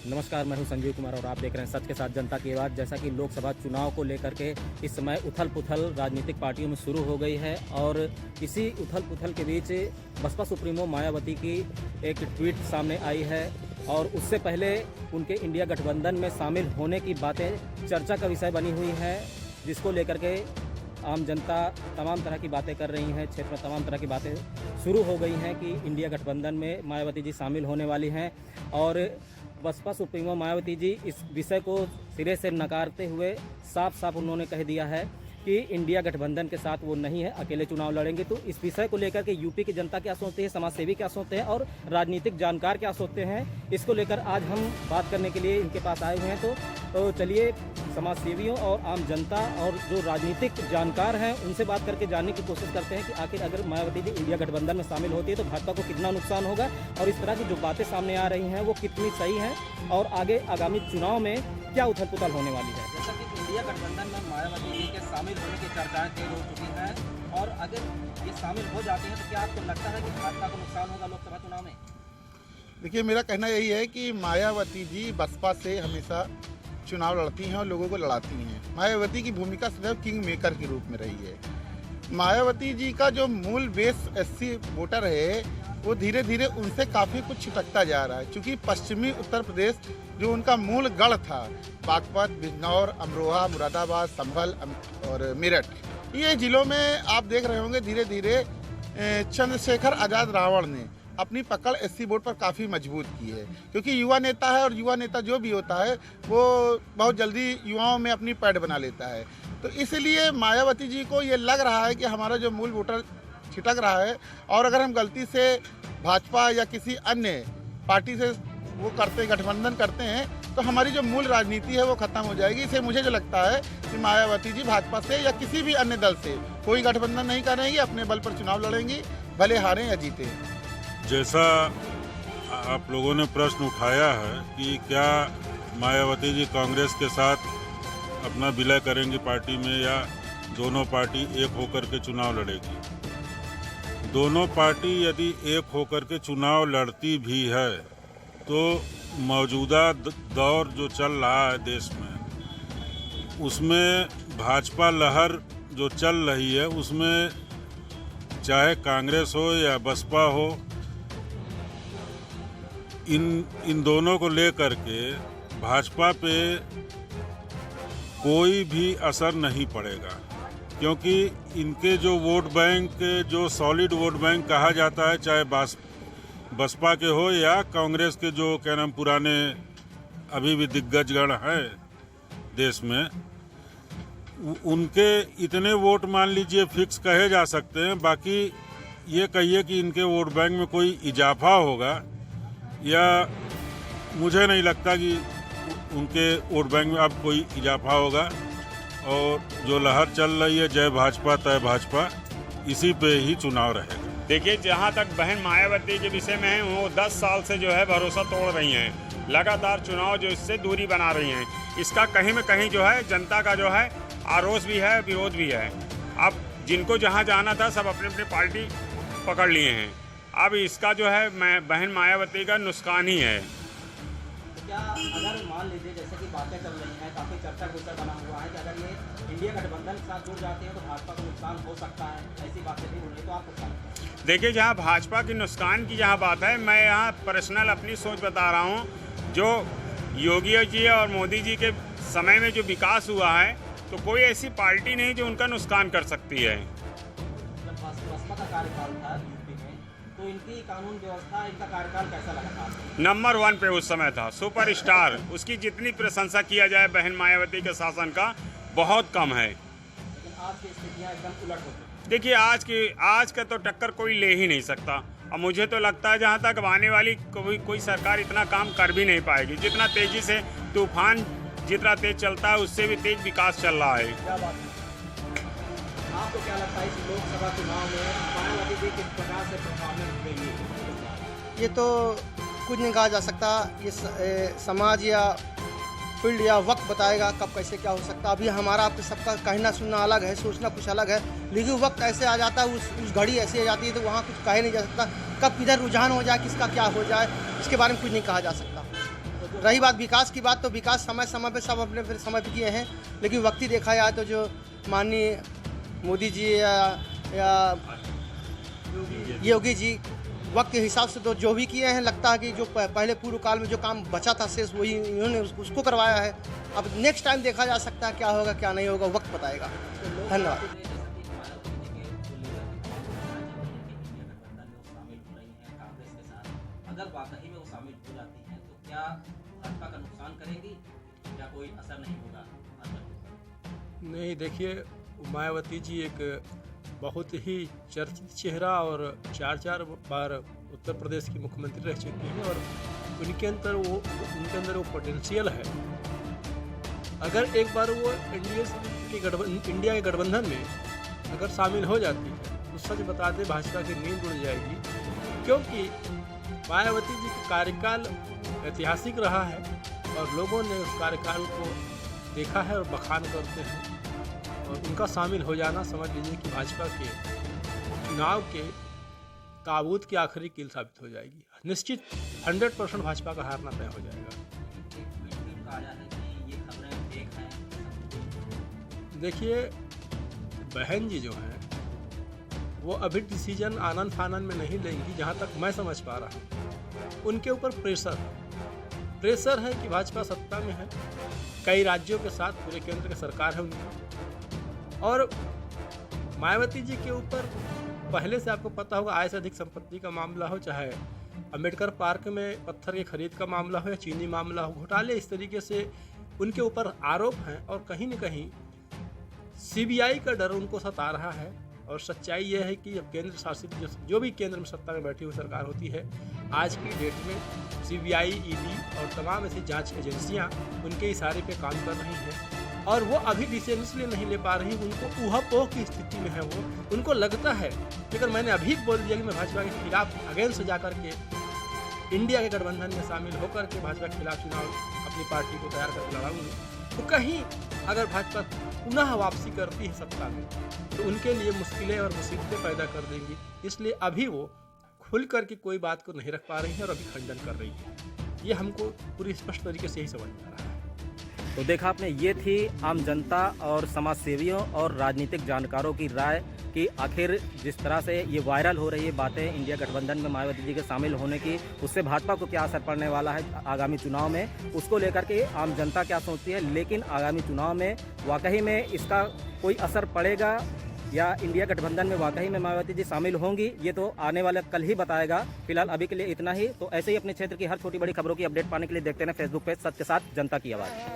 नमस्कार, मैं हूं संजीव कुमार और आप देख रहे हैं सच के साथ जनता की आवाज़। जैसा कि लोकसभा चुनाव को लेकर के इस समय उथल पुथल राजनीतिक पार्टियों में शुरू हो गई है और इसी उथल पुथल के बीच बसपा सुप्रीमो मायावती की एक ट्वीट सामने आई है और उससे पहले उनके इंडिया गठबंधन में शामिल होने की बातें चर्चा का विषय बनी हुई है, जिसको लेकर के आम जनता तमाम तरह की बातें कर रही हैं। क्षेत्र में तमाम तरह की बातें शुरू हो गई हैं कि इंडिया गठबंधन में मायावती जी शामिल होने वाली हैं और बसपा सुप्रीमो मायावती जी इस विषय को सिरे से नकारते हुए साफ साफ उन्होंने कह दिया है कि इंडिया गठबंधन के साथ वो नहीं है, अकेले चुनाव लड़ेंगे। तो इस विषय को लेकर के यूपी की जनता क्या सोचती है, समाजसेवी क्या सोचते हैं और राजनीतिक जानकार क्या सोचते हैं, इसको लेकर आज हम बात करने के लिए इनके पास आए हुए हैं। तो चलिए समाजसेवियों और आम जनता और जो राजनीतिक जानकार हैं उनसे बात करके जानने की कोशिश करते हैं कि आखिर अगर मायावती जी इंडिया गठबंधन में शामिल होती है तो भाजपा को कितना नुकसान होगा और इस तरह की जो बातें सामने आ रही हैं वो कितनी सही हैं और आगे आगामी चुनाव में क्या उथल पुथल होने वाली है। जैसा कि इंडिया गठबंधन में मायावती जी के शामिल होने की चर्चाएं तेज हो चुकी हैं और अगर ये शामिल हो जाते हैं तो क्या आपको लगता है कि भाजपा को नुकसान होगा लोकसभा चुनाव में? देखिए, मेरा कहना यही है कि मायावती जी बसपा से हमेशा चुनाव लड़ती हैं और लोगों को लड़ाती हैं। मायावती की भूमिका सदैव किंग मेकर के रूप में रही है। मायावती जी का जो मूल बेस एससी वोटर है वो धीरे धीरे उनसे काफ़ी कुछ छिटकता जा रहा है, क्योंकि पश्चिमी उत्तर प्रदेश जो उनका मूल गढ़ था, बागपत, बिजनौर, अमरोहा, मुरादाबाद, संभल और मेरठ, ये जिलों में आप देख रहे होंगे धीरे धीरे चंद्रशेखर आज़ाद रावण ने अपनी पकड़ एससी वोट पर काफ़ी मजबूत की है, क्योंकि युवा नेता है और युवा नेता जो भी होता है वो बहुत जल्दी युवाओं में अपनी पैठ बना लेता है। तो इसलिए मायावती जी को ये लग रहा है कि हमारा जो मूल वोटर छिटक रहा है और अगर हम गलती से भाजपा या किसी अन्य पार्टी से वो गठबंधन करते हैं तो हमारी जो मूल राजनीति है वो खत्म हो जाएगी। इसे मुझे जो लगता है कि मायावती जी भाजपा से या किसी भी अन्य दल से कोई गठबंधन नहीं करेंगी, अपने बल पर चुनाव लड़ेंगी, भले हारें या जीतें। जैसा आप लोगों ने प्रश्न उठाया है कि क्या मायावती जी कांग्रेस के साथ अपना विलय करेंगी पार्टी में या दोनों पार्टी एक होकर के चुनाव लड़ेगी। दोनों पार्टी यदि एक होकर के चुनाव लड़ती भी है तो मौजूदा दौर जो चल रहा है देश में, उसमें भाजपा लहर जो चल रही है उसमें चाहे कांग्रेस हो या बसपा हो, इन दोनों को लेकर के भाजपा पे कोई भी असर नहीं पड़ेगा, क्योंकि इनके जो वोट बैंक, जो सॉलिड वोट बैंक कहा जाता है, चाहे बसपा के हो या कांग्रेस के जो क्या नाम पुराने अभी भी दिग्गजगण हैं देश में, उनके इतने वोट मान लीजिए फिक्स कहे जा सकते हैं। बाकी ये कहिए कि इनके वोट बैंक में कोई इजाफा होगा या मुझे नहीं लगता कि उनके वोट बैंक में अब कोई इजाफा होगा। और जो लहर चल रही है जय भाजपा तय भाजपा, इसी पे ही चुनाव रहेगा। देखिए, जहाँ तक बहन मायावती के विषय में है वो 10 साल से जो है भरोसा तोड़ रही हैं, लगातार चुनाव जो इससे दूरी बना रही हैं। इसका कहीं में कहीं जो है जनता का जो है आक्रोश भी है, विरोध भी है। अब जिनको जहाँ जाना था सब अपनी अपनी पार्टी पकड़ लिए हैं। अब इसका जो है बहन मायावती का नुकसान ही है। क्या अगर मान लीजिए जैसे कि बातें चल रही हैं, काफ़ी चर्चा का विषय बना हुआ है कि अगर ये इंडिया गठबंधन के साथ जुड़ जाते हैं तो भाजपा को नुकसान हो सकता है, ऐसी बातें भी हो रही है, तो आपको क्या लगता है? देखिए, जहाँ भाजपा की नुकसान की जहाँ बात है, मैं यहाँ पर्सनल अपनी सोच बता रहा हूँ। जो योगी जी और मोदी जी के समय में जो विकास हुआ है तो कोई ऐसी पार्टी नहीं जो उनका नुकसान कर सकती है। जब बसपा का कार्यकाल था यूपी में तो इनकी कानून व्यवस्था, इनका कार्यकाल कैसा लगा था? नंबर 1 पे उस समय था, सुपरस्टार। उसकी जितनी प्रशंसा किया जाए बहन मायावती के शासन का बहुत कम है। लेकिन आज की स्थितियाँ एकदम उलट हो चुकी। देखिए, आज का तो टक्कर कोई ले ही नहीं सकता। और मुझे तो लगता है जहाँ तक आने वाली कोई सरकार इतना काम कर भी नहीं पाएगी। जितना तेजी से तूफान जितना तेज चलता है उससे भी तेज विकास चल रहा है। क्या बात है? आपको क्या लगता है इस लोकसभा चुनाव में मायावती जी किस प्रकार से परफॉर्मेंस देंगी? ये तो कुछ नहीं कहा जा सकता। ये समाज या फील्ड या वक्त बताएगा कब कैसे क्या हो सकता। अभी हमारा आपके सबका कहना सुनना अलग है, सोचना कुछ अलग है, लेकिन वक्त ऐसे आ जाता है, उस घड़ी ऐसी आ जाती है तो वहाँ कुछ कहे नहीं जा सकता। कब किधर रुझान हो जाए, किसका क्या हो जाए, इसके बारे में कुछ नहीं कहा जा सकता। रही बात विकास की बात, तो विकास समय समय पे सब अपने अपने समय पे किए हैं, लेकिन वक्ती देखा जाए तो जो माननीय मोदी जी या योगी जी वक्त के हिसाब से तो जो भी किए हैं, लगता है कि जो पहले पूर्व काल में जो काम बचा था शेष वही इन्होंने उसको करवाया है। अब नेक्स्ट टाइम देखा जा सकता है क्या होगा क्या नहीं होगा, वक्त बताएगा। धन्यवाद। अगर वाकई में वो शामिल हो जाती हैं तो क्या भाजपा का नुकसान करेगी या कोई असर नहीं होगा? नहीं, देखिए, मायावती जी एक बहुत ही चर्चित चेहरा और चार बार उत्तर प्रदेश की मुख्यमंत्री रह चुकी हैं और उनके अंदर वो पोटेंशियल है। अगर एक बार वो इंडिया के गठबंधन में अगर शामिल हो जाती है तो सच बताते भाजपा की नींद उड़ जाएगी, क्योंकि मायावती जी का कार्यकाल ऐतिहासिक रहा है और लोगों ने उस कार्यकाल को देखा है और बखान करते हैं। और उनका शामिल हो जाना समझ लीजिए कि भाजपा के चुनाव के ताबूत की आखिरी कील साबित हो जाएगी। निश्चित 100% भाजपा का हारना तय हो जाएगा। देखिए, बहन जी जो हैं वो अभी डिसीजन आनन फानन में नहीं लेंगी, जहाँ तक मैं समझ पा रहा हूँ। उनके ऊपर प्रेशर है कि भाजपा सत्ता में है, कई राज्यों के साथ पूरे केंद्र की सरकार है उनकी, और मायावती जी के ऊपर पहले से आपको पता होगा आय से अधिक संपत्ति का मामला हो, चाहे अंबेडकर पार्क में पत्थर की खरीद का मामला हो या चीनी मामला हो, घोटाले इस तरीके से उनके ऊपर आरोप हैं और कहीं न कहीं सीबीआई का डर उनको सता रहा है। और सच्चाई यह है कि अब केंद्र शासित जो भी केंद्र में सत्ता में बैठी हुई सरकार होती है, आज की डेट में सीबीआई, ईडी और तमाम ऐसी जांच एजेंसियां उनके इशारे पे काम कर रही हैं और वो अभी डिसीजन इसलिए नहीं ले पा रही, उनको ऊहापोह की स्थिति में है। वो उनको लगता है कि अगर मैंने अभी बोल दिया कि मैं भाजपा के खिलाफ अगेंस्ट जा करके इंडिया के गठबंधन में शामिल होकर के भाजपा के खिलाफ चुनाव अपनी पार्टी को तैयार करके लड़ाऊंगी, तो कहीं अगर भाजपा पुनः वापसी करती है सत्ता में तो उनके लिए मुश्किलें और मुसीबतें पैदा कर देंगी। इसलिए अभी वो खुल करके कोई बात को नहीं रख पा रही है और अभी खंडन कर रही है। ये हमको पूरी स्पष्ट तरीके से ही समझ में आ रहा है। तो देखा आपने, ये थी आम जनता और समाज सेवियों और राजनीतिक जानकारों की राय कि आखिर जिस तरह से ये वायरल हो रही है बातें इंडिया गठबंधन में मायावती जी के शामिल होने की, उससे भाजपा को क्या असर पड़ने वाला है आगामी चुनाव में, उसको लेकर के आम जनता क्या सोचती है। लेकिन आगामी चुनाव में वाकई में इसका कोई असर पड़ेगा या इंडिया गठबंधन में वाकई में मायावती जी शामिल होंगी, ये तो आने वाला कल ही बताएगा। फिलहाल अभी के लिए इतना ही। तो ऐसे ही अपने क्षेत्र की हर छोटी बड़ी खबरों की अपडेट पाने के लिए देखते हैं फेसबुक पेज सच के साथ जनता की आवाज़।